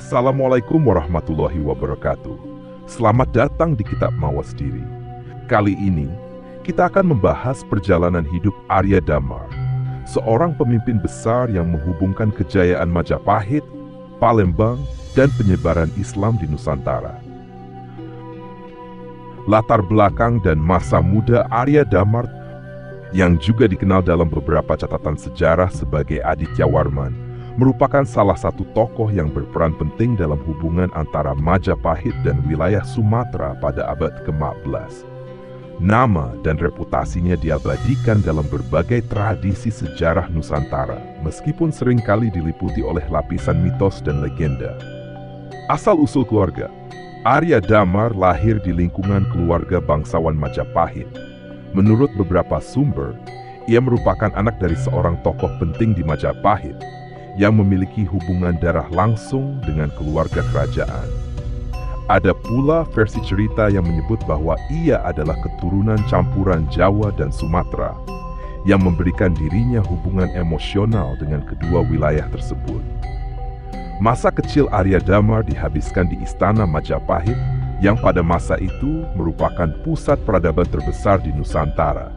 Assalamualaikum warahmatullahi wabarakatuh. Selamat datang di Kitab Mawas Diri. Kali ini, kita akan membahas perjalanan hidup Arya Damar, seorang pemimpin besar yang menghubungkan kejayaan Majapahit, Palembang, dan penyebaran Islam di Nusantara. Latar belakang dan masa muda Arya Damar, yang juga dikenal dalam beberapa catatan sejarah sebagai Aditya Warman, merupakan salah satu tokoh yang berperan penting dalam hubungan antara Majapahit dan wilayah Sumatera pada abad ke-14. Nama dan reputasinya diabadikan dalam berbagai tradisi sejarah Nusantara, meskipun seringkali diliputi oleh lapisan mitos dan legenda. Asal-usul keluarga, Arya Damar lahir di lingkungan keluarga bangsawan Majapahit. Menurut beberapa sumber, ia merupakan anak dari seorang tokoh penting di Majapahit, yang memiliki hubungan darah langsung dengan keluarga kerajaan. Ada pula versi cerita yang menyebut bahwa ia adalah keturunan campuran Jawa dan Sumatera, yang memberikan dirinya hubungan emosional dengan kedua wilayah tersebut. Masa kecil Arya Damar dihabiskan di Istana Majapahit, yang pada masa itu merupakan pusat peradaban terbesar di Nusantara.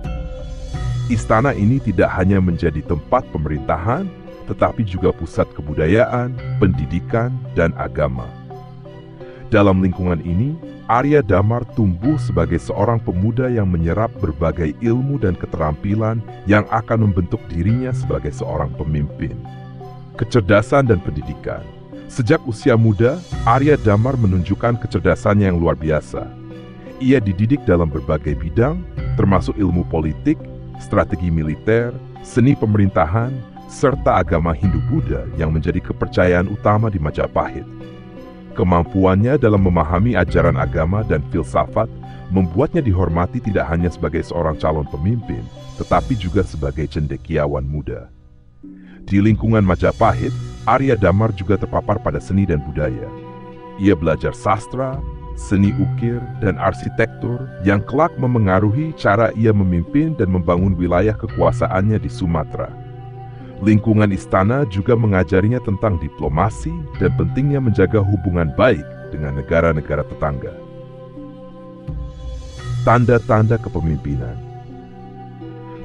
Istana ini tidak hanya menjadi tempat pemerintahan, tetapi juga pusat kebudayaan, pendidikan, dan agama. Dalam lingkungan ini, Arya Damar tumbuh sebagai seorang pemuda yang menyerap berbagai ilmu dan keterampilan yang akan membentuk dirinya sebagai seorang pemimpin. Kecerdasan dan pendidikan. Sejak usia muda, Arya Damar menunjukkan kecerdasannya yang luar biasa. Ia dididik dalam berbagai bidang, termasuk ilmu politik, strategi militer, seni pemerintahan, serta agama Hindu-Buddha yang menjadi kepercayaan utama di Majapahit. Kemampuannya dalam memahami ajaran agama dan filsafat membuatnya dihormati tidak hanya sebagai seorang calon pemimpin, tetapi juga sebagai cendekiawan muda. Di lingkungan Majapahit, Arya Damar juga terpapar pada seni dan budaya. Ia belajar sastra, seni ukir, dan arsitektur yang kelak memengaruhi cara ia memimpin dan membangun wilayah kekuasaannya di Sumatera. Lingkungan istana juga mengajarinya tentang diplomasi dan pentingnya menjaga hubungan baik dengan negara-negara tetangga. Tanda-tanda kepemimpinan.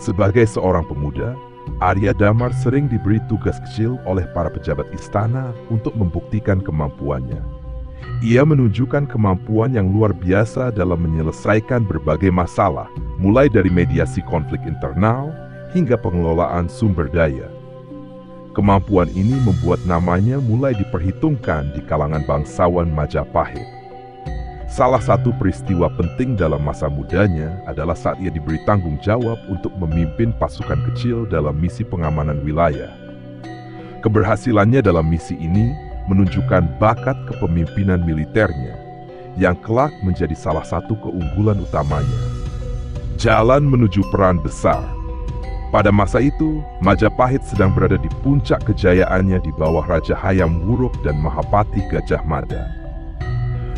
Sebagai seorang pemuda, Arya Damar sering diberi tugas kecil oleh para pejabat istana untuk membuktikan kemampuannya. Ia menunjukkan kemampuan yang luar biasa dalam menyelesaikan berbagai masalah, mulai dari mediasi konflik internal hingga pengelolaan sumber daya. Kemampuan ini membuat namanya mulai diperhitungkan di kalangan bangsawan Majapahit. Salah satu peristiwa penting dalam masa mudanya adalah saat ia diberi tanggung jawab untuk memimpin pasukan kecil dalam misi pengamanan wilayah. Keberhasilannya dalam misi ini menunjukkan bakat kepemimpinan militernya, yang kelak menjadi salah satu keunggulan utamanya. Jalan menuju peran besar. Pada masa itu, Majapahit sedang berada di puncak kejayaannya di bawah Raja Hayam Wuruk dan Mahapati Gajah Mada.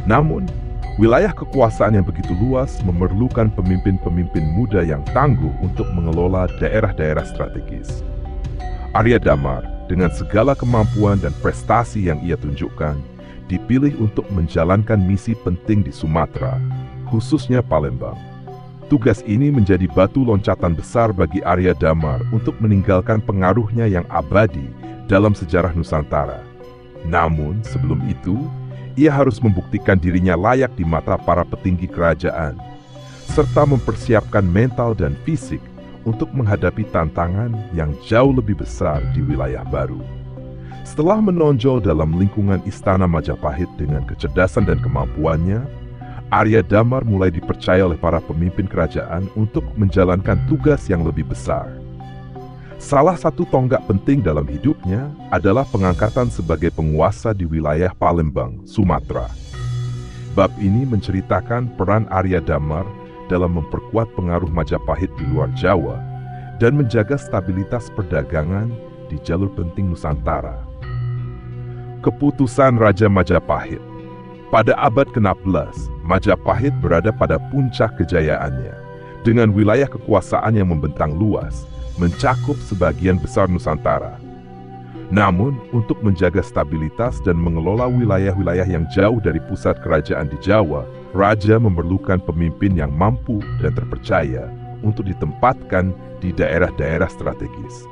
Namun, wilayah kekuasaan yang begitu luas memerlukan pemimpin-pemimpin muda yang tangguh untuk mengelola daerah-daerah strategis. Arya Damar, dengan segala kemampuan dan prestasi yang ia tunjukkan, dipilih untuk menjalankan misi penting di Sumatera, khususnya Palembang. Tugas ini menjadi batu loncatan besar bagi Arya Damar untuk meninggalkan pengaruhnya yang abadi dalam sejarah Nusantara. Namun, sebelum itu, ia harus membuktikan dirinya layak di mata para petinggi kerajaan, serta mempersiapkan mental dan fisik untuk menghadapi tantangan yang jauh lebih besar di wilayah baru. Setelah menonjol dalam lingkungan Istana Majapahit dengan kecerdasan dan kemampuannya, Arya Damar mulai dipercaya oleh para pemimpin kerajaan untuk menjalankan tugas yang lebih besar. Salah satu tonggak penting dalam hidupnya adalah pengangkatan sebagai penguasa di wilayah Palembang, Sumatera. Bab ini menceritakan peran Arya Damar dalam memperkuat pengaruh Majapahit di luar Jawa dan menjaga stabilitas perdagangan di jalur penting Nusantara. Keputusan Raja Majapahit. Pada abad ke-16, Majapahit berada pada puncak kejayaannya, dengan wilayah kekuasaan yang membentang luas, mencakup sebagian besar Nusantara. Namun, untuk menjaga stabilitas dan mengelola wilayah-wilayah yang jauh dari pusat kerajaan di Jawa, raja memerlukan pemimpin yang mampu dan terpercaya untuk ditempatkan di daerah-daerah strategis.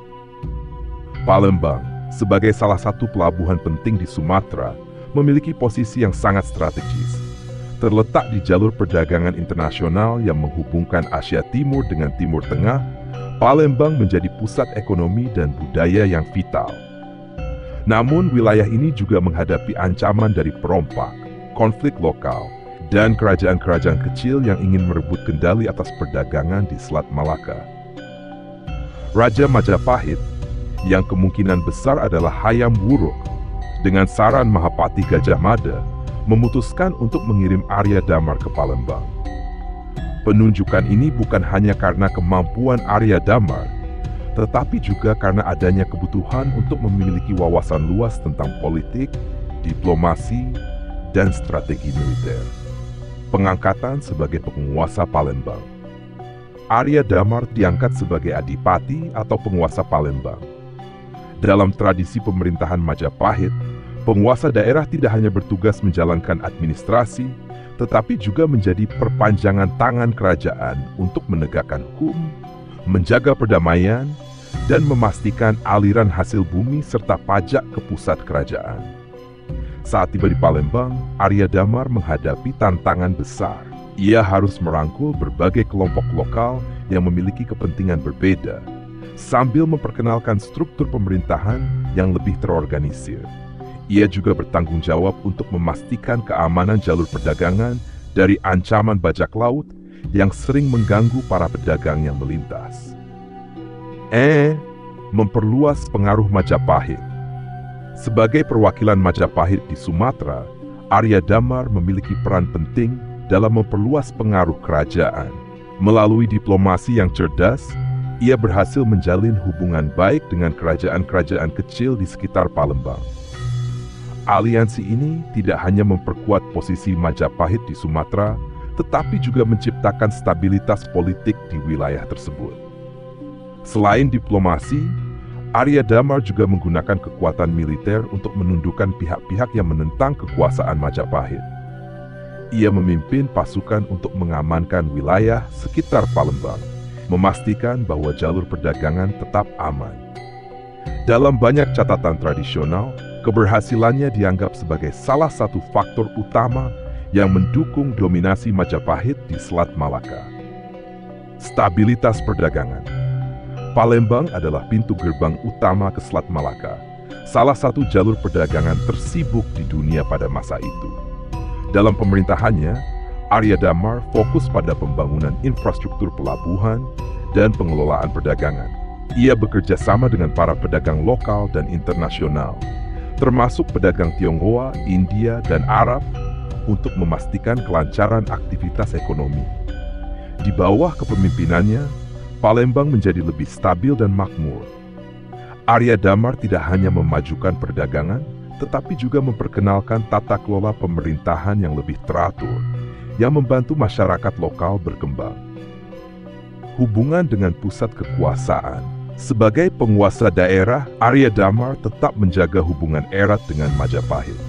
Palembang, sebagai salah satu pelabuhan penting di Sumatera, memiliki posisi yang sangat strategis. Terletak di jalur perdagangan internasional yang menghubungkan Asia Timur dengan Timur Tengah, Palembang menjadi pusat ekonomi dan budaya yang vital. Namun, wilayah ini juga menghadapi ancaman dari perompak, konflik lokal, dan kerajaan-kerajaan kecil yang ingin merebut kendali atas perdagangan di Selat Malaka. Raja Majapahit, yang kemungkinan besar adalah Hayam Wuruk, dengan saran Mahapati Gajah Mada, memutuskan untuk mengirim Arya Damar ke Palembang. Penunjukan ini bukan hanya karena kemampuan Arya Damar, tetapi juga karena adanya kebutuhan untuk memiliki wawasan luas tentang politik, diplomasi, dan strategi militer. Pengangkatan sebagai penguasa Palembang. Arya Damar diangkat sebagai adipati atau penguasa Palembang. Dalam tradisi pemerintahan Majapahit, penguasa daerah tidak hanya bertugas menjalankan administrasi, tetapi juga menjadi perpanjangan tangan kerajaan untuk menegakkan hukum, menjaga perdamaian, dan memastikan aliran hasil bumi serta pajak ke pusat kerajaan. Saat tiba di Palembang, Arya Damar menghadapi tantangan besar. Ia harus merangkul berbagai kelompok lokal yang memiliki kepentingan berbeda, sambil memperkenalkan struktur pemerintahan yang lebih terorganisir. Ia juga bertanggung jawab untuk memastikan keamanan jalur perdagangan dari ancaman bajak laut yang sering mengganggu para pedagang yang melintas. Memperluas pengaruh Majapahit. Sebagai perwakilan Majapahit di Sumatera, Arya Damar memiliki peran penting dalam memperluas pengaruh kerajaan. Melalui diplomasi yang cerdas, ia berhasil menjalin hubungan baik dengan kerajaan-kerajaan kecil di sekitar Palembang. Aliansi ini tidak hanya memperkuat posisi Majapahit di Sumatera, tetapi juga menciptakan stabilitas politik di wilayah tersebut. Selain diplomasi, Arya Damar juga menggunakan kekuatan militer untuk menundukkan pihak-pihak yang menentang kekuasaan Majapahit. Ia memimpin pasukan untuk mengamankan wilayah sekitar Palembang, memastikan bahwa jalur perdagangan tetap aman. Dalam banyak catatan tradisional, keberhasilannya dianggap sebagai salah satu faktor utama yang mendukung dominasi Majapahit di Selat Malaka. Stabilitas perdagangan. Palembang adalah pintu gerbang utama ke Selat Malaka, salah satu jalur perdagangan tersibuk di dunia pada masa itu. Dalam pemerintahannya, Arya Damar fokus pada pembangunan infrastruktur pelabuhan dan pengelolaan perdagangan. Ia bekerja sama dengan para pedagang lokal dan internasional, termasuk pedagang Tionghoa, India, dan Arab, untuk memastikan kelancaran aktivitas ekonomi. Di bawah kepemimpinannya, Palembang menjadi lebih stabil dan makmur. Arya Damar tidak hanya memajukan perdagangan, tetapi juga memperkenalkan tata kelola pemerintahan yang lebih teratur, yang membantu masyarakat lokal berkembang. Hubungan dengan pusat kekuasaan. Sebagai penguasa daerah, Arya Damar tetap menjaga hubungan erat dengan Majapahit.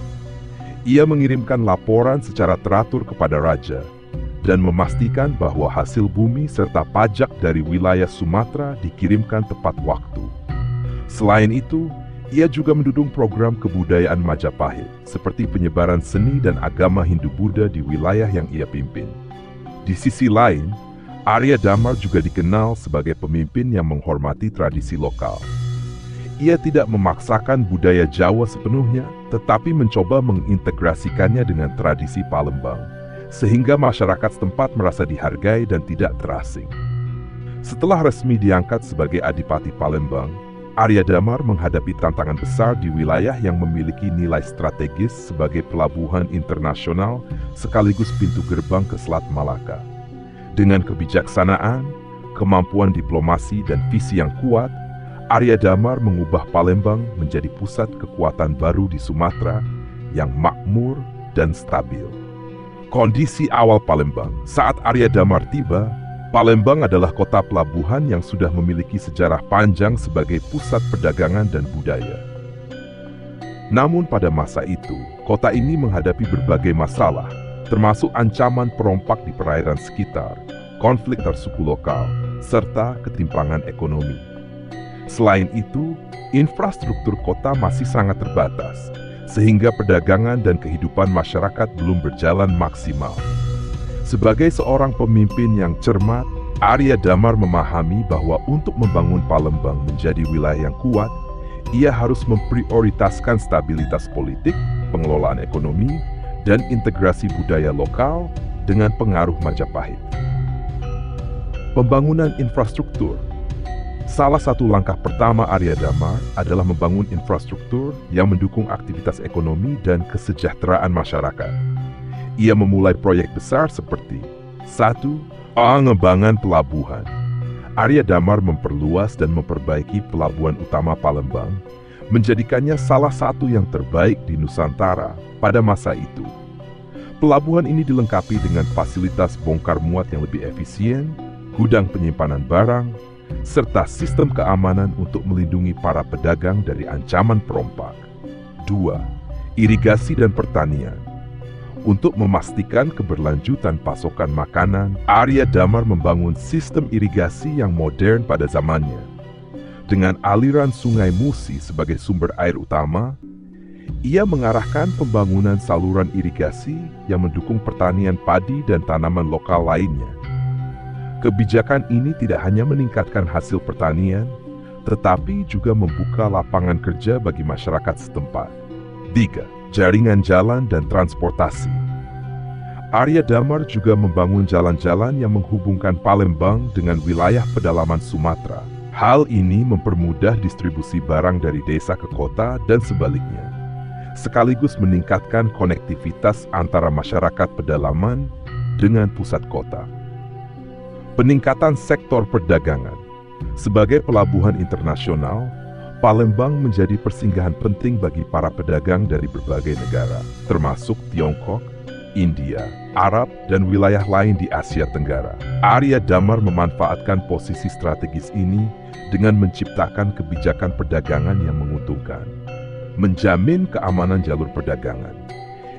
Ia mengirimkan laporan secara teratur kepada raja dan memastikan bahwa hasil bumi serta pajak dari wilayah Sumatera dikirimkan tepat waktu. Selain itu, ia juga mendukung program kebudayaan Majapahit, seperti penyebaran seni dan agama Hindu-Buddha di wilayah yang ia pimpin. Di sisi lain, Arya Damar juga dikenal sebagai pemimpin yang menghormati tradisi lokal. Ia tidak memaksakan budaya Jawa sepenuhnya, tetapi mencoba mengintegrasikannya dengan tradisi Palembang, sehingga masyarakat setempat merasa dihargai dan tidak terasing. Setelah resmi diangkat sebagai Adipati Palembang, Arya Damar menghadapi tantangan besar di wilayah yang memiliki nilai strategis sebagai pelabuhan internasional sekaligus pintu gerbang ke Selat Malaka. Dengan kebijaksanaan, kemampuan diplomasi, dan visi yang kuat, Arya Damar mengubah Palembang menjadi pusat kekuatan baru di Sumatera yang makmur dan stabil. Kondisi awal Palembang. Saat Arya Damar tiba, Palembang adalah kota pelabuhan yang sudah memiliki sejarah panjang sebagai pusat perdagangan dan budaya. Namun pada masa itu, kota ini menghadapi berbagai masalah, termasuk ancaman perompak di perairan sekitar, konflik tersuku lokal, serta ketimpangan ekonomi. Selain itu, infrastruktur kota masih sangat terbatas, sehingga perdagangan dan kehidupan masyarakat belum berjalan maksimal. Sebagai seorang pemimpin yang cermat, Arya Damar memahami bahwa untuk membangun Palembang menjadi wilayah yang kuat, ia harus memprioritaskan stabilitas politik, pengelolaan ekonomi, dan integrasi budaya lokal dengan pengaruh Majapahit. Pembangunan infrastruktur. Salah satu langkah pertama Arya Damar adalah membangun infrastruktur yang mendukung aktivitas ekonomi dan kesejahteraan masyarakat. Ia memulai proyek besar seperti 1. Pengembangan pelabuhan. Arya Damar memperluas dan memperbaiki pelabuhan utama Palembang, menjadikannya salah satu yang terbaik di Nusantara pada masa itu. Pelabuhan ini dilengkapi dengan fasilitas bongkar muat yang lebih efisien, gudang penyimpanan barang, serta sistem keamanan untuk melindungi para pedagang dari ancaman perompak. 2. Irigasi dan pertanian. Untuk memastikan keberlanjutan pasokan makanan, Arya Damar membangun sistem irigasi yang modern pada zamannya. Dengan aliran Sungai Musi sebagai sumber air utama, ia mengarahkan pembangunan saluran irigasi yang mendukung pertanian padi dan tanaman lokal lainnya. Kebijakan ini tidak hanya meningkatkan hasil pertanian, tetapi juga membuka lapangan kerja bagi masyarakat setempat. 3. Jaringan jalan dan transportasi. Arya Damar juga membangun jalan-jalan yang menghubungkan Palembang dengan wilayah pedalaman Sumatera. Hal ini mempermudah distribusi barang dari desa ke kota dan sebaliknya, sekaligus meningkatkan konektivitas antara masyarakat pedalaman dengan pusat kota. Peningkatan sektor perdagangan. Sebagai pelabuhan internasional, Palembang menjadi persinggahan penting bagi para pedagang dari berbagai negara, termasuk Tiongkok, India, Arab, dan wilayah lain di Asia Tenggara. Arya Damar memanfaatkan posisi strategis ini dengan menciptakan kebijakan perdagangan yang menguntungkan, menjamin keamanan jalur perdagangan.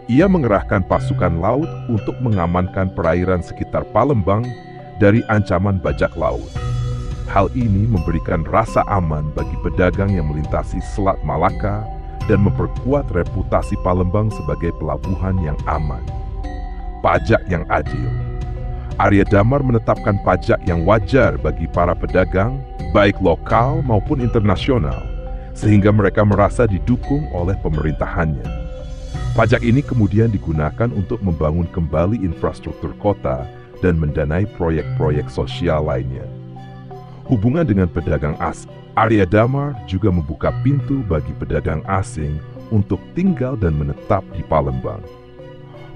Ia mengerahkan pasukan laut untuk mengamankan perairan sekitar Palembang dari ancaman bajak laut. Hal ini memberikan rasa aman bagi pedagang yang melintasi Selat Malaka dan memperkuat reputasi Palembang sebagai pelabuhan yang aman. Pajak yang adil. Arya Damar menetapkan pajak yang wajar bagi para pedagang, baik lokal maupun internasional, sehingga mereka merasa didukung oleh pemerintahannya. Pajak ini kemudian digunakan untuk membangun kembali infrastruktur kota dan mendanai proyek-proyek sosial lainnya. Hubungan dengan pedagang asing. Arya Damar juga membuka pintu bagi pedagang asing untuk tinggal dan menetap di Palembang.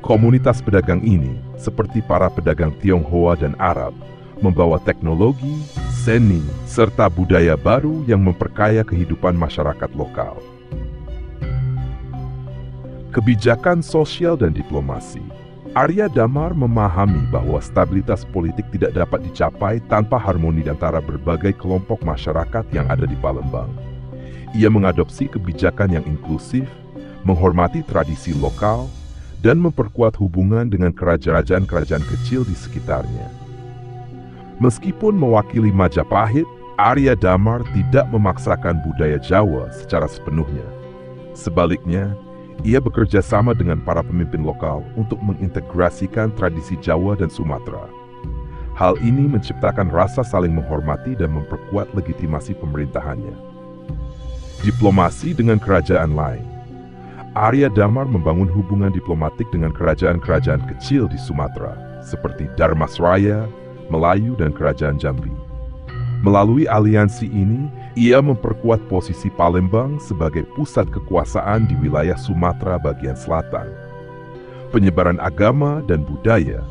Komunitas pedagang ini, seperti para pedagang Tionghoa dan Arab, membawa teknologi, seni, serta budaya baru yang memperkaya kehidupan masyarakat lokal. Kebijakan sosial dan diplomasi. Arya Damar memahami bahwa stabilitas politik tidak dapat dicapai tanpa harmoni antara berbagai kelompok masyarakat yang ada di Palembang. Ia mengadopsi kebijakan yang inklusif, menghormati tradisi lokal, dan memperkuat hubungan dengan kerajaan-kerajaan kecil di sekitarnya. Meskipun mewakili Majapahit, Arya Damar tidak memaksakan budaya Jawa secara sepenuhnya. Sebaliknya, ia bekerja sama dengan para pemimpin lokal untuk mengintegrasikan tradisi Jawa dan Sumatera. Hal ini menciptakan rasa saling menghormati dan memperkuat legitimasi pemerintahannya. Diplomasi dengan kerajaan lain. Arya Damar membangun hubungan diplomatik dengan kerajaan-kerajaan kecil di Sumatera, seperti Dharmasraya, Melayu, dan Kerajaan Jambi. Melalui aliansi ini, ia memperkuat posisi Palembang sebagai pusat kekuasaan di wilayah Sumatera bagian selatan. Penyebaran agama dan budaya.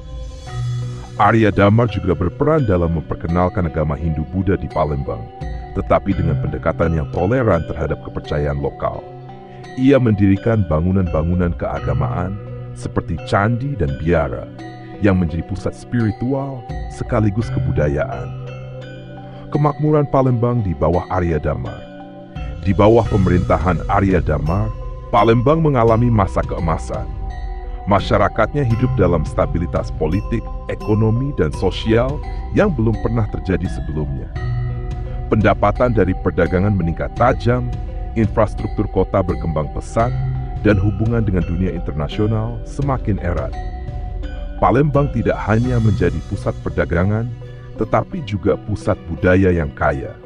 Arya Damar juga berperan dalam memperkenalkan agama Hindu-Buddha di Palembang, tetapi dengan pendekatan yang toleran terhadap kepercayaan lokal. Ia mendirikan bangunan-bangunan keagamaan seperti candi dan biara yang menjadi pusat spiritual sekaligus kebudayaan. Kemakmuran Palembang di bawah Arya Damar. Di bawah pemerintahan Arya Damar, Palembang mengalami masa keemasan. Masyarakatnya hidup dalam stabilitas politik, ekonomi, dan sosial yang belum pernah terjadi sebelumnya. Pendapatan dari perdagangan meningkat tajam, infrastruktur kota berkembang pesat, dan hubungan dengan dunia internasional semakin erat. Palembang tidak hanya menjadi pusat perdagangan, tetapi juga pusat budaya yang kaya.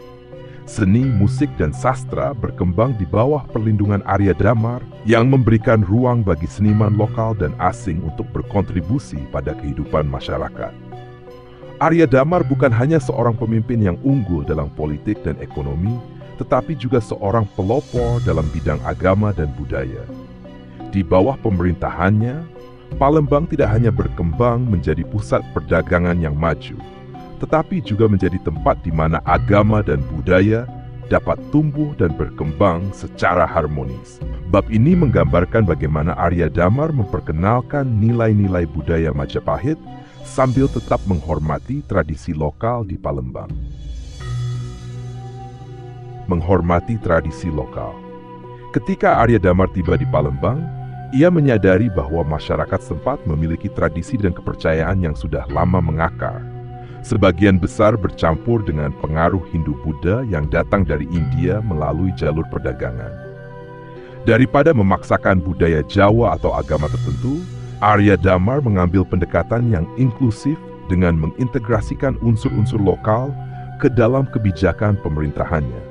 Seni, musik, dan sastra berkembang di bawah perlindungan Arya Damar yang memberikan ruang bagi seniman lokal dan asing untuk berkontribusi pada kehidupan masyarakat. Arya Damar bukan hanya seorang pemimpin yang unggul dalam politik dan ekonomi, tetapi juga seorang pelopor dalam bidang agama dan budaya. Di bawah pemerintahannya, Palembang tidak hanya berkembang menjadi pusat perdagangan yang maju, tetapi juga menjadi tempat di mana agama dan budaya dapat tumbuh dan berkembang secara harmonis. Bab ini menggambarkan bagaimana Arya Damar memperkenalkan nilai-nilai budaya Majapahit sambil tetap menghormati tradisi lokal di Palembang. Menghormati tradisi lokal. Ketika Arya Damar tiba di Palembang, ia menyadari bahwa masyarakat setempat memiliki tradisi dan kepercayaan yang sudah lama mengakar. Sebagian besar bercampur dengan pengaruh Hindu-Buddha yang datang dari India melalui jalur perdagangan. Daripada memaksakan budaya Jawa atau agama tertentu, Arya Damar mengambil pendekatan yang inklusif dengan mengintegrasikan unsur-unsur lokal ke dalam kebijakan pemerintahannya.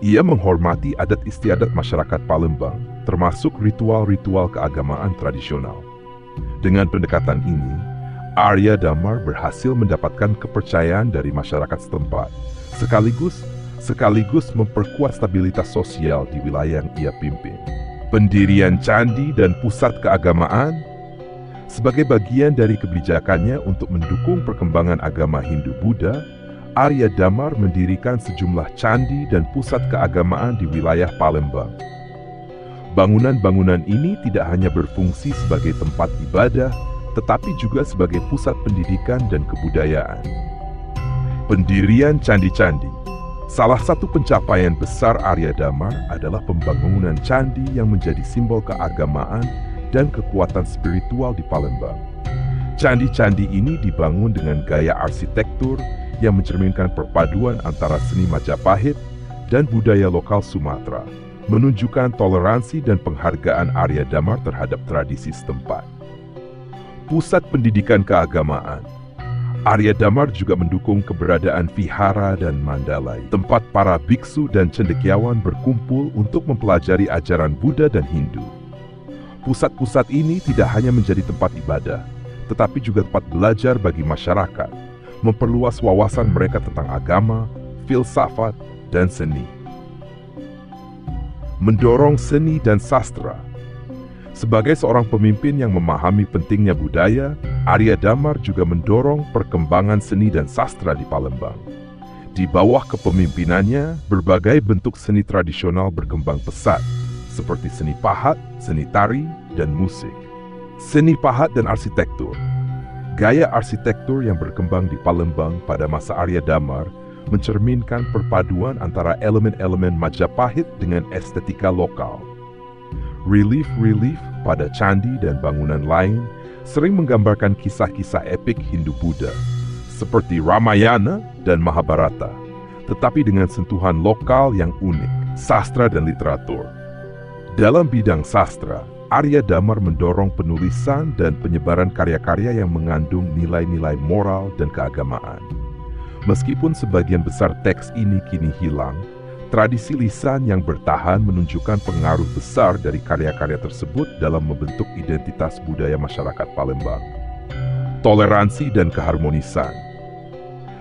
Ia menghormati adat istiadat masyarakat Palembang, termasuk ritual-ritual keagamaan tradisional. Dengan pendekatan ini, Arya Damar berhasil mendapatkan kepercayaan dari masyarakat setempat, sekaligus memperkuat stabilitas sosial di wilayah yang ia pimpin. Pendirian candi dan pusat keagamaan sebagai bagian dari kebijakannya untuk mendukung perkembangan agama Hindu-Buddha, Arya Damar mendirikan sejumlah candi dan pusat keagamaan di wilayah Palembang. Bangunan-bangunan ini tidak hanya berfungsi sebagai tempat ibadah, tetapi juga sebagai pusat pendidikan dan kebudayaan. Pendirian candi-candi. Salah satu pencapaian besar Arya Damar adalah pembangunan candi yang menjadi simbol keagamaan dan kekuatan spiritual di Palembang. Candi-candi ini dibangun dengan gaya arsitektur yang mencerminkan perpaduan antara seni Majapahit dan budaya lokal Sumatera, menunjukkan toleransi dan penghargaan Arya Damar terhadap tradisi setempat. Pusat pendidikan keagamaan. Arya Damar juga mendukung keberadaan vihara dan mandalay, tempat para biksu dan cendekiawan berkumpul untuk mempelajari ajaran Buddha dan Hindu. Pusat-pusat ini tidak hanya menjadi tempat ibadah, tetapi juga tempat belajar bagi masyarakat, memperluas wawasan mereka tentang agama, filsafat, dan seni. Mendorong seni dan sastra. Sebagai seorang pemimpin yang memahami pentingnya budaya, Arya Damar juga mendorong perkembangan seni dan sastra di Palembang. Di bawah kepemimpinannya, berbagai bentuk seni tradisional berkembang pesat, seperti seni pahat, seni tari, dan musik. Seni pahat dan arsitektur. Gaya arsitektur yang berkembang di Palembang pada masa Arya Damar mencerminkan perpaduan antara elemen-elemen Majapahit dengan estetika lokal. Relief-relief pada candi dan bangunan lain sering menggambarkan kisah-kisah epik Hindu-Buddha, seperti Ramayana dan Mahabharata, tetapi dengan sentuhan lokal yang unik, sastra dan literatur. Dalam bidang sastra, Arya Damar mendorong penulisan dan penyebaran karya-karya yang mengandung nilai-nilai moral dan keagamaan. Meskipun sebagian besar teks ini kini hilang, tradisi lisan yang bertahan menunjukkan pengaruh besar dari karya-karya tersebut dalam membentuk identitas budaya masyarakat Palembang. Toleransi dan keharmonisan.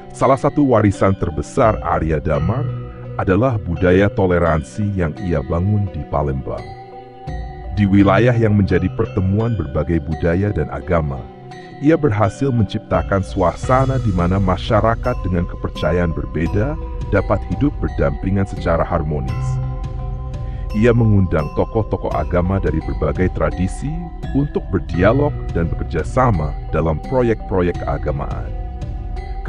Salah satu warisan terbesar Arya Damar adalah budaya toleransi yang ia bangun di Palembang. Di wilayah yang menjadi pertemuan berbagai budaya dan agama, ia berhasil menciptakan suasana di mana masyarakat dengan kepercayaan berbeda dapat hidup berdampingan secara harmonis. Ia mengundang tokoh-tokoh agama dari berbagai tradisi untuk berdialog dan bekerja sama dalam proyek-proyek keagamaan.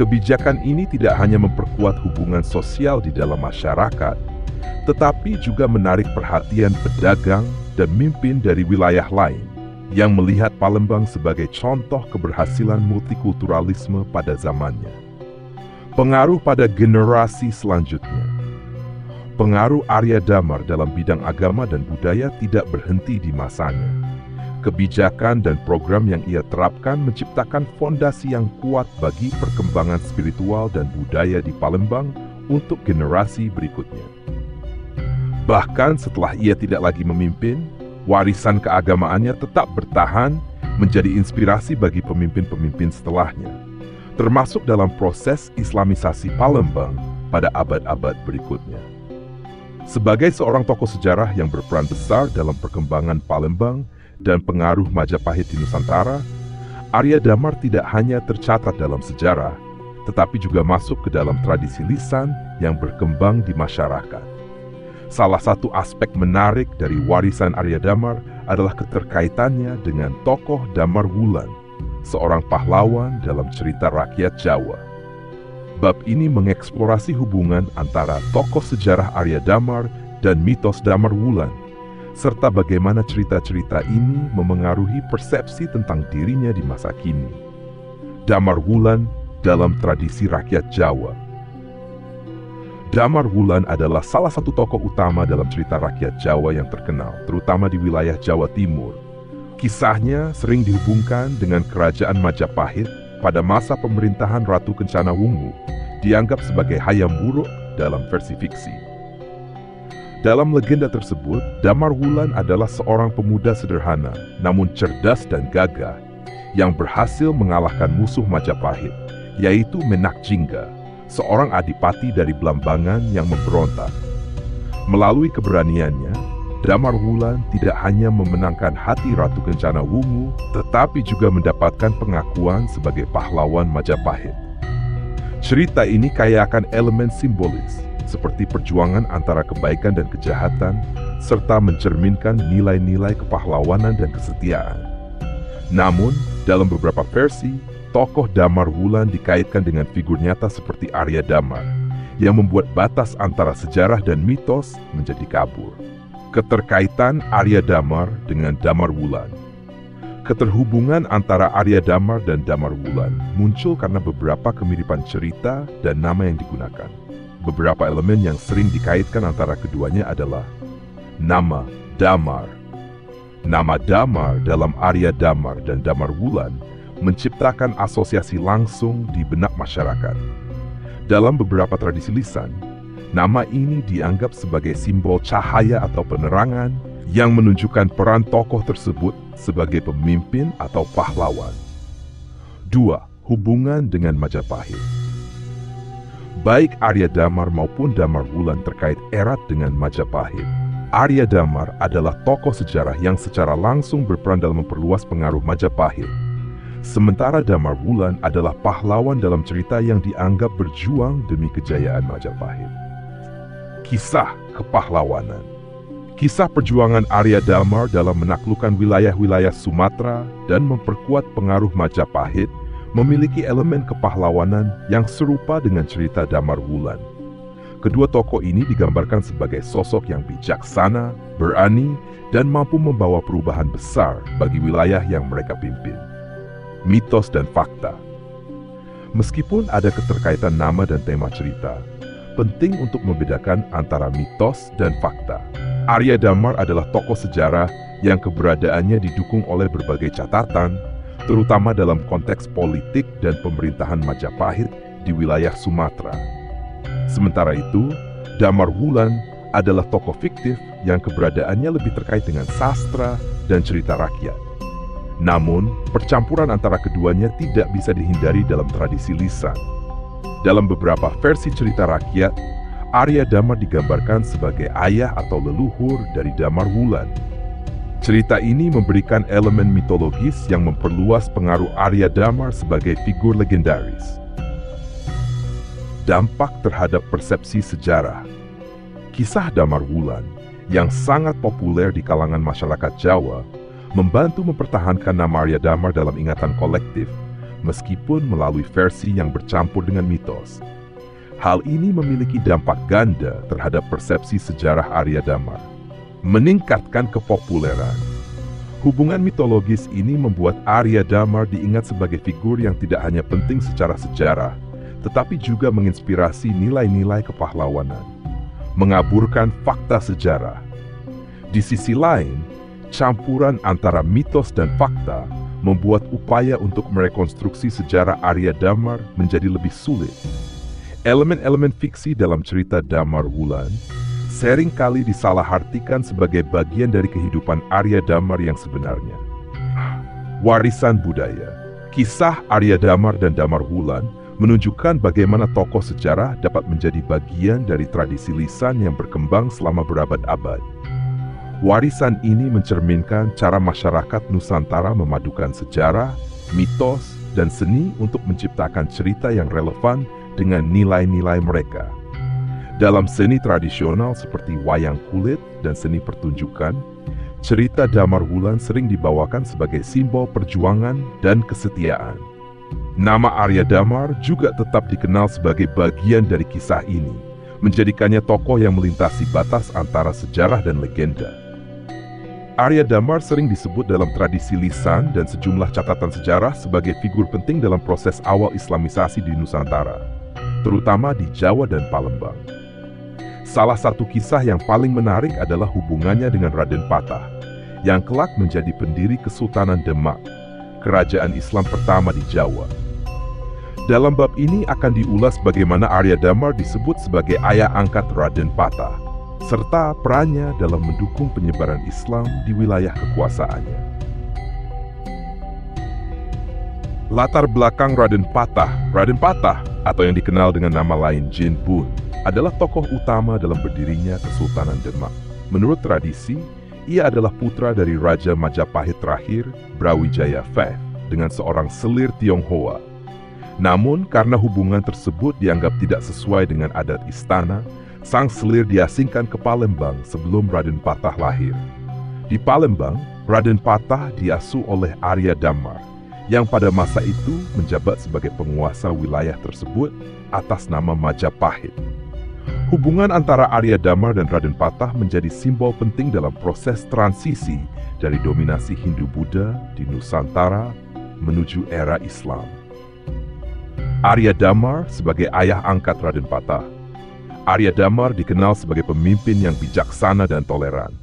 Kebijakan ini tidak hanya memperkuat hubungan sosial di dalam masyarakat, tetapi juga menarik perhatian pedagang dan pemimpin dari wilayah lain yang melihat Palembang sebagai contoh keberhasilan multikulturalisme pada zamannya. Pengaruh pada generasi selanjutnya. Pengaruh Arya Damar dalam bidang agama dan budaya tidak berhenti di masanya. Kebijakan dan program yang ia terapkan menciptakan fondasi yang kuat bagi perkembangan spiritual dan budaya di Palembang untuk generasi berikutnya. Bahkan setelah ia tidak lagi memimpin, warisan keagamaannya tetap bertahan menjadi inspirasi bagi pemimpin-pemimpin setelahnya, termasuk dalam proses Islamisasi Palembang pada abad-abad berikutnya. Sebagai seorang tokoh sejarah yang berperan besar dalam perkembangan Palembang dan pengaruh Majapahit di Nusantara, Arya Damar tidak hanya tercatat dalam sejarah, tetapi juga masuk ke dalam tradisi lisan yang berkembang di masyarakat. Salah satu aspek menarik dari warisan Arya Damar adalah keterkaitannya dengan tokoh Damar Wulan, seorang pahlawan dalam cerita rakyat Jawa. Bab ini mengeksplorasi hubungan antara tokoh sejarah Arya Damar dan mitos Damar Wulan, serta bagaimana cerita-cerita ini memengaruhi persepsi tentang dirinya di masa kini. Damar Wulan dalam tradisi rakyat Jawa. Damar Wulan adalah salah satu tokoh utama dalam cerita rakyat Jawa yang terkenal, terutama di wilayah Jawa Timur. Kisahnya sering dihubungkan dengan kerajaan Majapahit pada masa pemerintahan Ratu Kencana Wungu, dianggap sebagai hayam buruk dalam versi fiksi. Dalam legenda tersebut, Damar Wulan adalah seorang pemuda sederhana, namun cerdas dan gagah, yang berhasil mengalahkan musuh Majapahit, yaitu Menak Jingga, seorang adipati dari Blambangan yang memberontak. Melalui keberaniannya, Damar Wulan tidak hanya memenangkan hati Ratu Kencana Wungu, tetapi juga mendapatkan pengakuan sebagai pahlawan Majapahit. Cerita ini kaya akan elemen simbolis, seperti perjuangan antara kebaikan dan kejahatan, serta mencerminkan nilai-nilai kepahlawanan dan kesetiaan. Namun, dalam beberapa versi, tokoh Damar Wulan dikaitkan dengan figur nyata seperti Arya Damar, yang membuat batas antara sejarah dan mitos menjadi kabur. Keterkaitan Arya Damar dengan Damar Wulan. Keterhubungan antara Arya Damar dan Damar Wulan muncul karena beberapa kemiripan cerita dan nama yang digunakan. Beberapa elemen yang sering dikaitkan antara keduanya adalah nama Damar. Nama Damar dalam Arya Damar dan Damar Wulan menciptakan asosiasi langsung di benak masyarakat. Dalam beberapa tradisi lisan, nama ini dianggap sebagai simbol cahaya atau penerangan yang menunjukkan peran tokoh tersebut sebagai pemimpin atau pahlawan. 2. Hubungan dengan Majapahit. Baik Arya Damar maupun Damar Wulan terkait erat dengan Majapahit. Arya Damar adalah tokoh sejarah yang secara langsung berperan dalam memperluas pengaruh Majapahit. Sementara Damar Wulan adalah pahlawan dalam cerita yang dianggap berjuang demi kejayaan Majapahit. Kisah kepahlawanan. Kisah perjuangan Arya Damar dalam menaklukkan wilayah-wilayah Sumatera dan memperkuat pengaruh Majapahit memiliki elemen kepahlawanan yang serupa dengan cerita Damar Wulan. Kedua tokoh ini digambarkan sebagai sosok yang bijaksana, berani, dan mampu membawa perubahan besar bagi wilayah yang mereka pimpin. Mitos dan fakta. Meskipun ada keterkaitan nama dan tema cerita, penting untuk membedakan antara mitos dan fakta. Arya Damar adalah tokoh sejarah yang keberadaannya didukung oleh berbagai catatan, terutama dalam konteks politik dan pemerintahan Majapahit di wilayah Sumatera. Sementara itu, Damar Wulan adalah tokoh fiktif yang keberadaannya lebih terkait dengan sastra dan cerita rakyat. Namun, percampuran antara keduanya tidak bisa dihindari dalam tradisi lisan. Dalam beberapa versi cerita rakyat, Arya Damar digambarkan sebagai ayah atau leluhur dari Damar Wulan. Cerita ini memberikan elemen mitologis yang memperluas pengaruh Arya Damar sebagai figur legendaris. Dampak terhadap persepsi sejarah. Kisah Damar Wulan yang sangat populer di kalangan masyarakat Jawa membantu mempertahankan nama Arya Damar dalam ingatan kolektif, meskipun melalui versi yang bercampur dengan mitos. Hal ini memiliki dampak ganda terhadap persepsi sejarah Arya Damar. Meningkatkan kepopuleran. Hubungan mitologis ini membuat Arya Damar diingat sebagai figur yang tidak hanya penting secara sejarah, tetapi juga menginspirasi nilai-nilai kepahlawanan, mengaburkan fakta sejarah. Di sisi lain, campuran antara mitos dan fakta membuat upaya untuk merekonstruksi sejarah Arya Damar menjadi lebih sulit. Elemen-elemen fiksi dalam cerita Damar Wulan seringkali disalahartikan sebagai bagian dari kehidupan Arya Damar yang sebenarnya. Warisan budaya. Kisah Arya Damar dan Damar Wulan menunjukkan bagaimana tokoh sejarah dapat menjadi bagian dari tradisi lisan yang berkembang selama berabad-abad. Warisan ini mencerminkan cara masyarakat Nusantara memadukan sejarah, mitos, dan seni untuk menciptakan cerita yang relevan dengan nilai-nilai mereka. Dalam seni tradisional seperti wayang kulit dan seni pertunjukan, cerita Damar Wulan sering dibawakan sebagai simbol perjuangan dan kesetiaan. Nama Arya Damar juga tetap dikenal sebagai bagian dari kisah ini, menjadikannya tokoh yang melintasi batas antara sejarah dan legenda. Arya Damar sering disebut dalam tradisi lisan dan sejumlah catatan sejarah sebagai figur penting dalam proses awal Islamisasi di Nusantara, terutama di Jawa dan Palembang. Salah satu kisah yang paling menarik adalah hubungannya dengan Raden Patah, yang kelak menjadi pendiri Kesultanan Demak, kerajaan Islam pertama di Jawa. Dalam bab ini akan diulas bagaimana Arya Damar disebut sebagai ayah angkat Raden Patah, serta perannya dalam mendukung penyebaran Islam di wilayah kekuasaannya. Latar belakang Raden Patah atau yang dikenal dengan nama lain Jin Bun, adalah tokoh utama dalam berdirinya Kesultanan Demak. Menurut tradisi, ia adalah putra dari Raja Majapahit terakhir, Brawijaya V, dengan seorang selir Tionghoa. Namun, karena hubungan tersebut dianggap tidak sesuai dengan adat istana, sang selir diasingkan ke Palembang sebelum Raden Patah lahir. Di Palembang, Raden Patah diasuh oleh Arya Damar, yang pada masa itu menjabat sebagai penguasa wilayah tersebut atas nama Majapahit. Hubungan antara Arya Damar dan Raden Patah menjadi simbol penting dalam proses transisi dari dominasi Hindu-Buddha di Nusantara menuju era Islam. Arya Damar sebagai ayah angkat Raden Patah. Arya Damar dikenal sebagai pemimpin yang bijaksana dan toleran.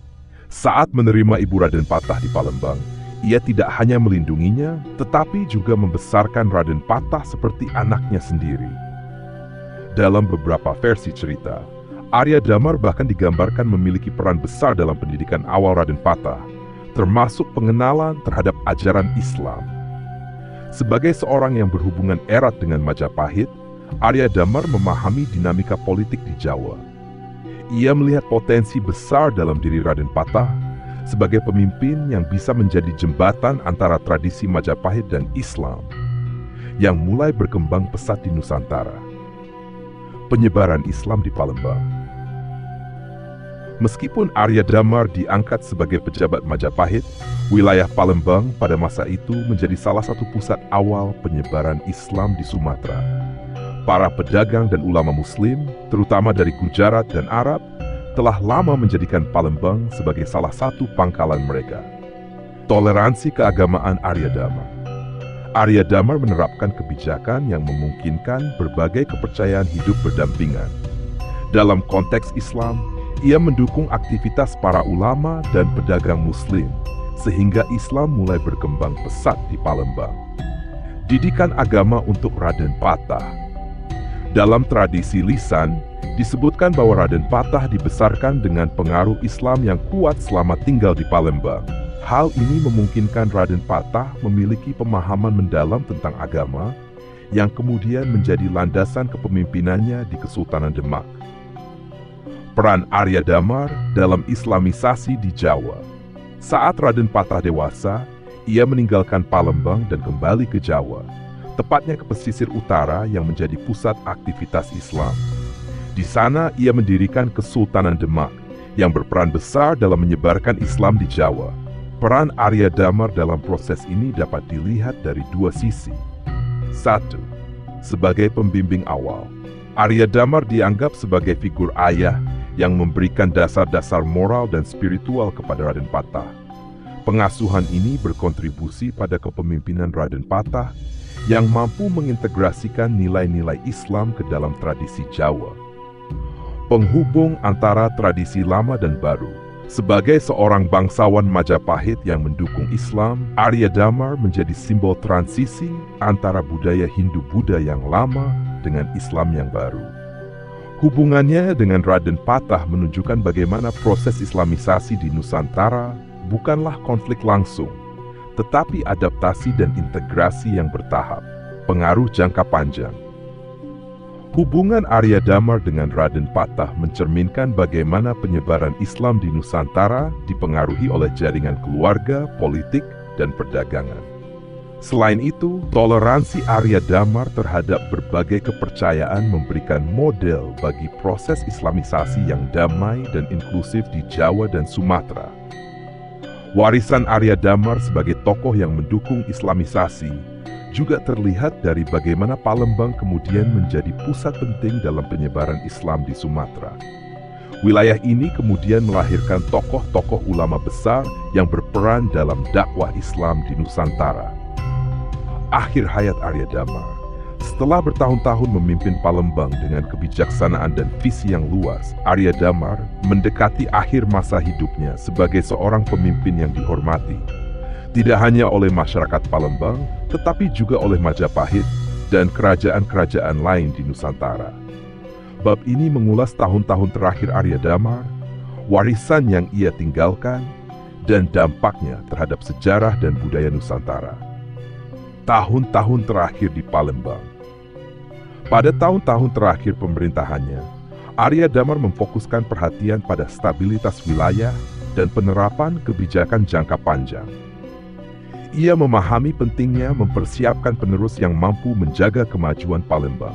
Saat menerima ibu Raden Patah di Palembang, ia tidak hanya melindunginya, tetapi juga membesarkan Raden Patah seperti anaknya sendiri. Dalam beberapa versi cerita, Arya Damar bahkan digambarkan memiliki peran besar dalam pendidikan awal Raden Patah, termasuk pengenalan terhadap ajaran Islam. Sebagai seorang yang berhubungan erat dengan Majapahit, Arya Damar memahami dinamika politik di Jawa. Ia melihat potensi besar dalam diri Raden Patah sebagai pemimpin yang bisa menjadi jembatan antara tradisi Majapahit dan Islam yang mulai berkembang pesat di Nusantara. Penyebaran Islam di Palembang. Meskipun Arya Damar diangkat sebagai pejabat Majapahit, wilayah Palembang pada masa itu menjadi salah satu pusat awal penyebaran Islam di Sumatera. Para pedagang dan ulama Muslim, terutama dari Gujarat dan Arab, telah lama menjadikan Palembang sebagai salah satu pangkalan mereka. Toleransi keagamaan Arya Damar. Arya Damar menerapkan kebijakan yang memungkinkan berbagai kepercayaan hidup berdampingan. Dalam konteks Islam, ia mendukung aktivitas para ulama dan pedagang Muslim, sehingga Islam mulai berkembang pesat di Palembang. Didikan agama untuk Raden Patah. Dalam tradisi lisan, disebutkan bahwa Raden Patah dibesarkan dengan pengaruh Islam yang kuat selama tinggal di Palembang. Hal ini memungkinkan Raden Patah memiliki pemahaman mendalam tentang agama yang kemudian menjadi landasan kepemimpinannya di Kesultanan Demak. Peran Arya Damar dalam Islamisasi di Jawa. Saat Raden Patah dewasa, ia meninggalkan Palembang dan kembali ke Jawa, tepatnya ke pesisir utara yang menjadi pusat aktivitas Islam. Di sana ia mendirikan Kesultanan Demak yang berperan besar dalam menyebarkan Islam di Jawa. Peran Arya Damar dalam proses ini dapat dilihat dari dua sisi. 1. Sebagai pembimbing awal. Arya Damar dianggap sebagai figur ayah yang memberikan dasar-dasar moral dan spiritual kepada Raden Patah. Pengasuhan ini berkontribusi pada kepemimpinan Raden Patah yang mampu mengintegrasikan nilai-nilai Islam ke dalam tradisi Jawa. Penghubung antara tradisi lama dan baru. Sebagai seorang bangsawan Majapahit yang mendukung Islam, Arya Damar menjadi simbol transisi antara budaya Hindu-Buddha yang lama dengan Islam yang baru. Hubungannya dengan Raden Patah menunjukkan bagaimana proses Islamisasi di Nusantara bukanlah konflik langsung, tetapi adaptasi dan integrasi yang bertahap, pengaruh jangka panjang. Hubungan Arya Damar dengan Raden Patah mencerminkan bagaimana penyebaran Islam di Nusantara dipengaruhi oleh jaringan keluarga, politik, dan perdagangan. Selain itu, toleransi Arya Damar terhadap berbagai kepercayaan memberikan model bagi proses Islamisasi yang damai dan inklusif di Jawa dan Sumatera. Warisan Arya Damar sebagai tokoh yang mendukung Islamisasi juga terlihat dari bagaimana Palembang kemudian menjadi pusat penting dalam penyebaran Islam di Sumatera. Wilayah ini kemudian melahirkan tokoh-tokoh ulama besar yang berperan dalam dakwah Islam di Nusantara. Akhir hayat Arya Damar. Setelah bertahun-tahun memimpin Palembang dengan kebijaksanaan dan visi yang luas, Arya Damar mendekati akhir masa hidupnya sebagai seorang pemimpin yang dihormati. Tidak hanya oleh masyarakat Palembang, tetapi juga oleh Majapahit dan kerajaan-kerajaan lain di Nusantara. Bab ini mengulas tahun-tahun terakhir Arya Damar, warisan yang ia tinggalkan, dan dampaknya terhadap sejarah dan budaya Nusantara. Tahun-tahun terakhir di Palembang. Pada tahun-tahun terakhir pemerintahannya, Arya Damar memfokuskan perhatian pada stabilitas wilayah dan penerapan kebijakan jangka panjang. Ia memahami pentingnya mempersiapkan penerus yang mampu menjaga kemajuan Palembang,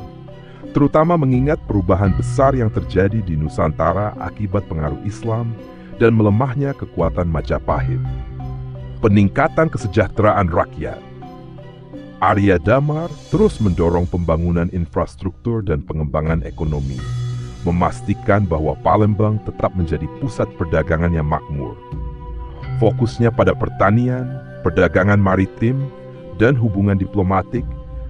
terutama mengingat perubahan besar yang terjadi di Nusantara akibat pengaruh Islam dan melemahnya kekuatan Majapahit. Peningkatan kesejahteraan rakyat. Arya Damar terus mendorong pembangunan infrastruktur dan pengembangan ekonomi, memastikan bahwa Palembang tetap menjadi pusat perdagangan yang makmur. Fokusnya pada pertanian, perdagangan maritim, dan hubungan diplomatik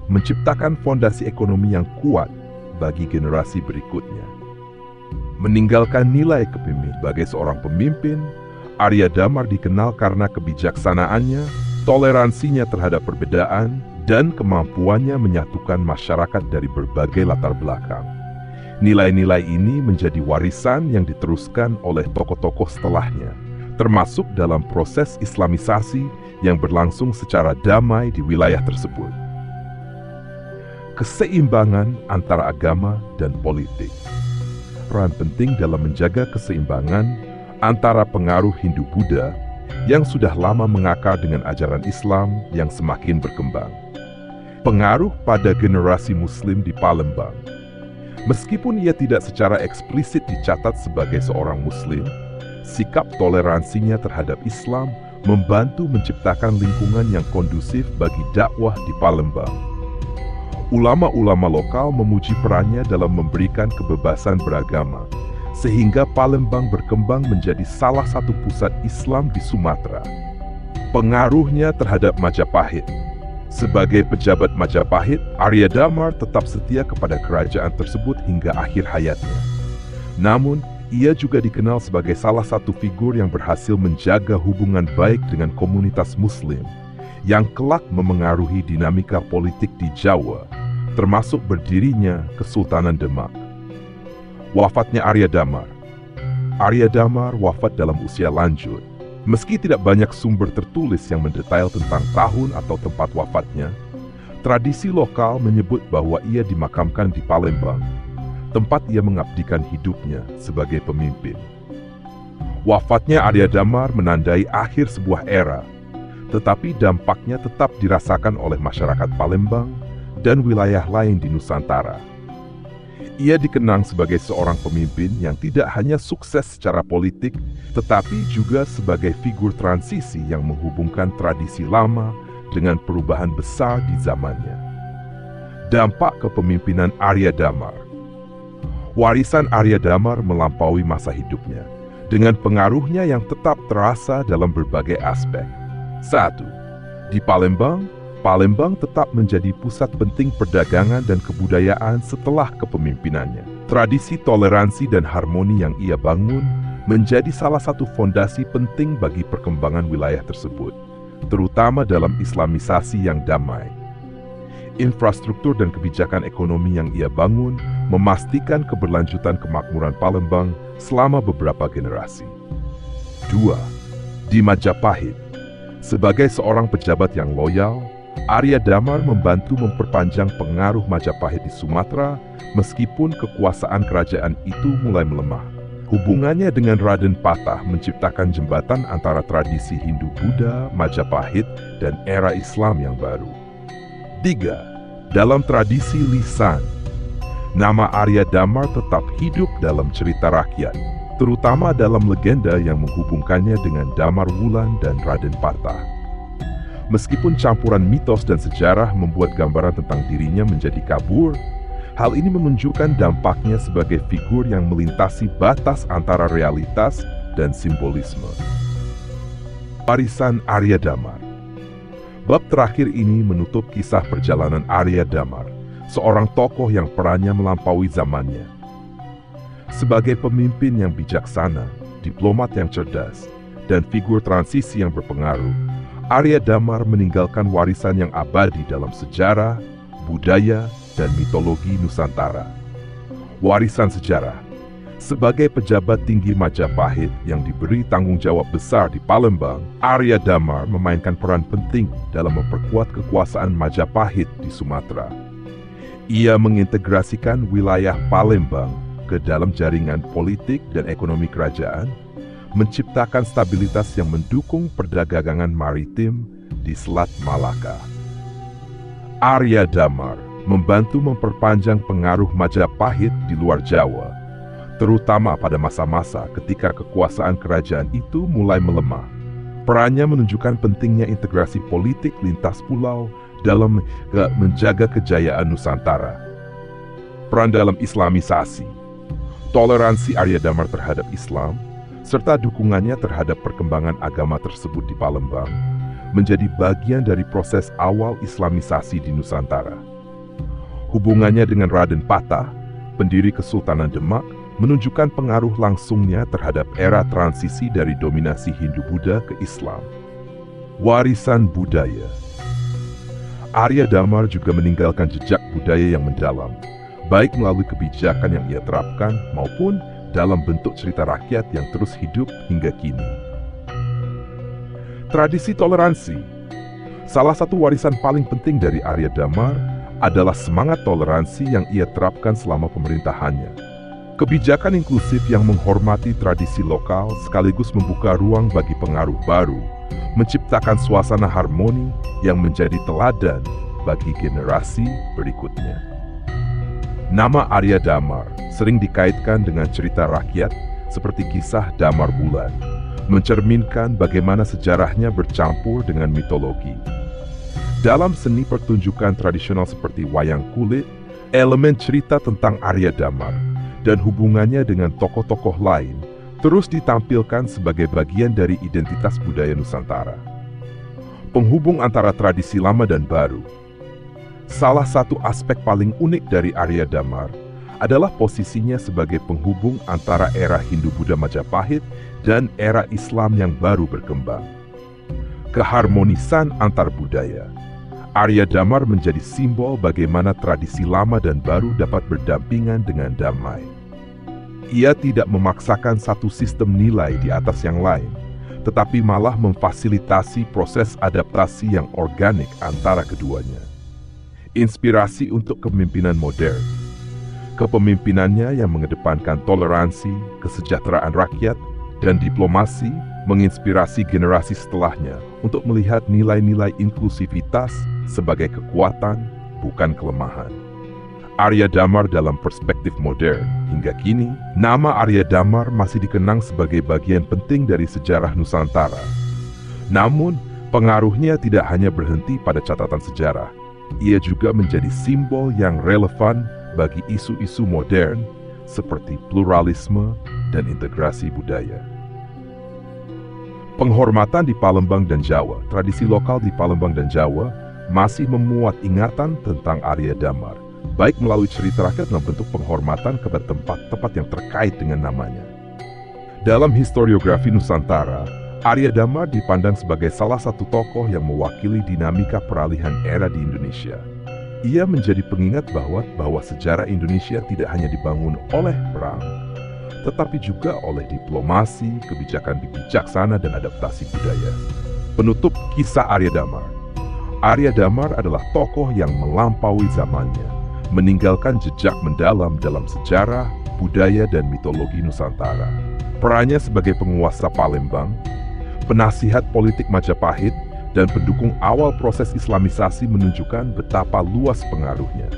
menciptakan fondasi ekonomi yang kuat bagi generasi berikutnya. Meninggalkan nilai kepemimpinan sebagai seorang pemimpin, Arya Damar dikenal karena kebijaksanaannya, toleransinya terhadap perbedaan, dan kemampuannya menyatukan masyarakat dari berbagai latar belakang. Nilai-nilai ini menjadi warisan yang diteruskan oleh tokoh-tokoh setelahnya, termasuk dalam proses Islamisasi yang berlangsung secara damai di wilayah tersebut. Keseimbangan antara agama dan politik. Peran penting dalam menjaga keseimbangan antara pengaruh Hindu-Buddha yang sudah lama mengakar dengan ajaran Islam yang semakin berkembang. Pengaruh pada generasi Muslim di Palembang. Meskipun ia tidak secara eksplisit dicatat sebagai seorang Muslim, sikap toleransinya terhadap Islam membantu menciptakan lingkungan yang kondusif bagi dakwah di Palembang. Ulama-ulama lokal memuji perannya dalam memberikan kebebasan beragama, sehingga Palembang berkembang menjadi salah satu pusat Islam di Sumatera. Pengaruhnya terhadap Majapahit. Sebagai pejabat Majapahit, Arya Damar tetap setia kepada kerajaan tersebut hingga akhir hayatnya. Namun, ia juga dikenal sebagai salah satu figur yang berhasil menjaga hubungan baik dengan komunitas Muslim yang kelak memengaruhi dinamika politik di Jawa, termasuk berdirinya Kesultanan Demak. Wafatnya Arya Damar. Arya Damar wafat dalam usia lanjut. Meski tidak banyak sumber tertulis yang mendetail tentang tahun atau tempat wafatnya, tradisi lokal menyebut bahwa ia dimakamkan di Palembang, tempat ia mengabdikan hidupnya sebagai pemimpin. Wafatnya Arya Damar menandai akhir sebuah era, tetapi dampaknya tetap dirasakan oleh masyarakat Palembang dan wilayah lain di Nusantara. Ia dikenang sebagai seorang pemimpin yang tidak hanya sukses secara politik, tetapi juga sebagai figur transisi yang menghubungkan tradisi lama dengan perubahan besar di zamannya. Dampak kepemimpinan Arya Damar. Warisan Arya Damar melampaui masa hidupnya, dengan pengaruhnya yang tetap terasa dalam berbagai aspek. 1. Di Palembang, Palembang tetap menjadi pusat penting perdagangan dan kebudayaan setelah kepemimpinannya. Tradisi toleransi dan harmoni yang ia bangun menjadi salah satu fondasi penting bagi perkembangan wilayah tersebut, terutama dalam Islamisasi yang damai. Infrastruktur dan kebijakan ekonomi yang ia bangun memastikan keberlanjutan kemakmuran Palembang selama beberapa generasi. 2. Di Majapahit, sebagai seorang pejabat yang loyal, Arya Damar membantu memperpanjang pengaruh Majapahit di Sumatera meskipun kekuasaan kerajaan itu mulai melemah. Hubungannya dengan Raden Patah menciptakan jembatan antara tradisi Hindu-Buddha, Majapahit, dan era Islam yang baru. 3. Dalam tradisi lisan, nama Arya Damar tetap hidup dalam cerita rakyat, terutama dalam legenda yang menghubungkannya dengan Damar Wulan dan Raden Patah. Meskipun campuran mitos dan sejarah membuat gambaran tentang dirinya menjadi kabur, hal ini menunjukkan dampaknya sebagai figur yang melintasi batas antara realitas dan simbolisme. Warisan Arya Damar. Bab terakhir ini menutup kisah perjalanan Arya Damar, seorang tokoh yang perannya melampaui zamannya. Sebagai pemimpin yang bijaksana, diplomat yang cerdas, dan figur transisi yang berpengaruh, Arya Damar meninggalkan warisan yang abadi dalam sejarah, budaya, dan mitologi Nusantara. Warisan sejarah. Sebagai pejabat tinggi Majapahit yang diberi tanggung jawab besar di Palembang, Arya Damar memainkan peran penting dalam memperkuat kekuasaan Majapahit di Sumatera. Ia mengintegrasikan wilayah Palembang ke dalam jaringan politik dan ekonomi kerajaan, menciptakan stabilitas yang mendukung perdagangan maritim di Selat Malaka. Arya Damar membantu memperpanjang pengaruh Majapahit di luar Jawa, terutama pada masa-masa ketika kekuasaan kerajaan itu mulai melemah. Perannya menunjukkan pentingnya integrasi politik lintas pulau dalam menjaga kejayaan Nusantara. Peran dalam Islamisasi. Toleransi Arya Damar terhadap Islam, serta dukungannya terhadap perkembangan agama tersebut di Palembang, menjadi bagian dari proses awal Islamisasi di Nusantara. Hubungannya dengan Raden Patah, pendiri Kesultanan Demak, menunjukkan pengaruh langsungnya terhadap era transisi dari dominasi Hindu-Buddha ke Islam. Warisan budaya. Arya Damar juga meninggalkan jejak budaya yang mendalam, baik melalui kebijakan yang ia terapkan maupun dalam bentuk cerita rakyat yang terus hidup hingga kini. Tradisi toleransi. Salah satu warisan paling penting dari Arya Damar adalah semangat toleransi yang ia terapkan selama pemerintahannya. Kebijakan inklusif yang menghormati tradisi lokal sekaligus membuka ruang bagi pengaruh baru, menciptakan suasana harmoni yang menjadi teladan bagi generasi berikutnya. Nama Arya Damar sering dikaitkan dengan cerita rakyat seperti kisah Damar Wulan, mencerminkan bagaimana sejarahnya bercampur dengan mitologi. Dalam seni pertunjukan tradisional seperti wayang kulit, elemen cerita tentang Arya Damar dan hubungannya dengan tokoh-tokoh lain terus ditampilkan sebagai bagian dari identitas budaya Nusantara. Penghubung antara tradisi lama dan baru. Salah satu aspek paling unik dari Arya Damar adalah posisinya sebagai penghubung antara era Hindu-Buddha Majapahit dan era Islam yang baru berkembang. Keharmonisan antar budaya. Arya Damar menjadi simbol bagaimana tradisi lama dan baru dapat berdampingan dengan damai. Ia tidak memaksakan satu sistem nilai di atas yang lain, tetapi malah memfasilitasi proses adaptasi yang organik antara keduanya. Inspirasi untuk kepemimpinan modern. Kepemimpinannya yang mengedepankan toleransi, kesejahteraan rakyat, dan diplomasi menginspirasi generasi setelahnya untuk melihat nilai-nilai inklusivitas sebagai kekuatan, bukan kelemahan. Arya Damar dalam perspektif modern. Hingga kini, nama Arya Damar masih dikenang sebagai bagian penting dari sejarah Nusantara. Namun, pengaruhnya tidak hanya berhenti pada catatan sejarah. Ia juga menjadi simbol yang relevan bagi isu-isu modern seperti pluralisme dan integrasi budaya. Penghormatan di Palembang dan Jawa, tradisi lokal di Palembang dan Jawa masih memuat ingatan tentang Arya Damar, baik melalui cerita rakyat dalam bentuk penghormatan kepada tempat-tempat yang terkait dengan namanya. Dalam historiografi Nusantara, Arya Damar dipandang sebagai salah satu tokoh yang mewakili dinamika peralihan era di Indonesia. Ia menjadi pengingat bahwa sejarah Indonesia tidak hanya dibangun oleh perang, tetapi juga oleh diplomasi, kebijakan bijaksana, dan adaptasi budaya. Penutup kisah Arya Damar. Arya Damar adalah tokoh yang melampaui zamannya, meninggalkan jejak mendalam dalam sejarah, budaya, dan mitologi Nusantara. Perannya sebagai penguasa Palembang, penasihat politik Majapahit, dan pendukung awal proses Islamisasi menunjukkan betapa luas pengaruhnya.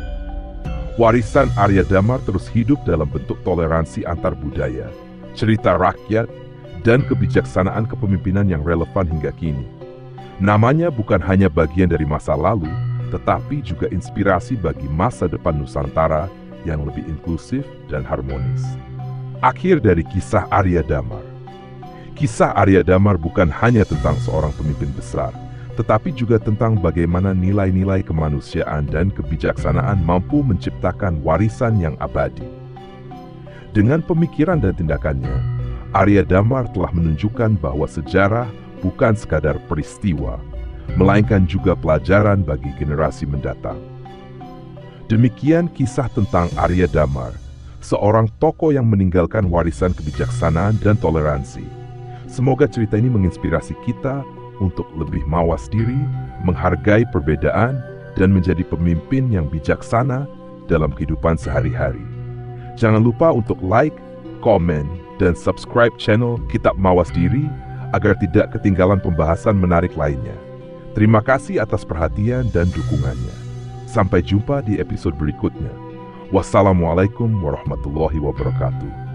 Warisan Arya Damar terus hidup dalam bentuk toleransi antar budaya, cerita rakyat, dan kebijaksanaan kepemimpinan yang relevan hingga kini. Namanya bukan hanya bagian dari masa lalu, tetapi juga inspirasi bagi masa depan Nusantara yang lebih inklusif dan harmonis. Akhir dari kisah Arya Damar. Kisah Arya Damar bukan hanya tentang seorang pemimpin besar, tetapi juga tentang bagaimana nilai-nilai kemanusiaan dan kebijaksanaan mampu menciptakan warisan yang abadi. Dengan pemikiran dan tindakannya, Arya Damar telah menunjukkan bahwa sejarah bukan sekadar peristiwa, melainkan juga pelajaran bagi generasi mendatang. Demikian kisah tentang Arya Damar, seorang tokoh yang meninggalkan warisan kebijaksanaan dan toleransi. Semoga cerita ini menginspirasi kita untuk lebih mawas diri, menghargai perbedaan, dan menjadi pemimpin yang bijaksana dalam kehidupan sehari-hari. Jangan lupa untuk like, komen, dan subscribe channel Kitab Mawas Diri agar tidak ketinggalan pembahasan menarik lainnya. Terima kasih atas perhatian dan dukungannya. Sampai jumpa di episode berikutnya. Wassalamualaikum warahmatullahi wabarakatuh.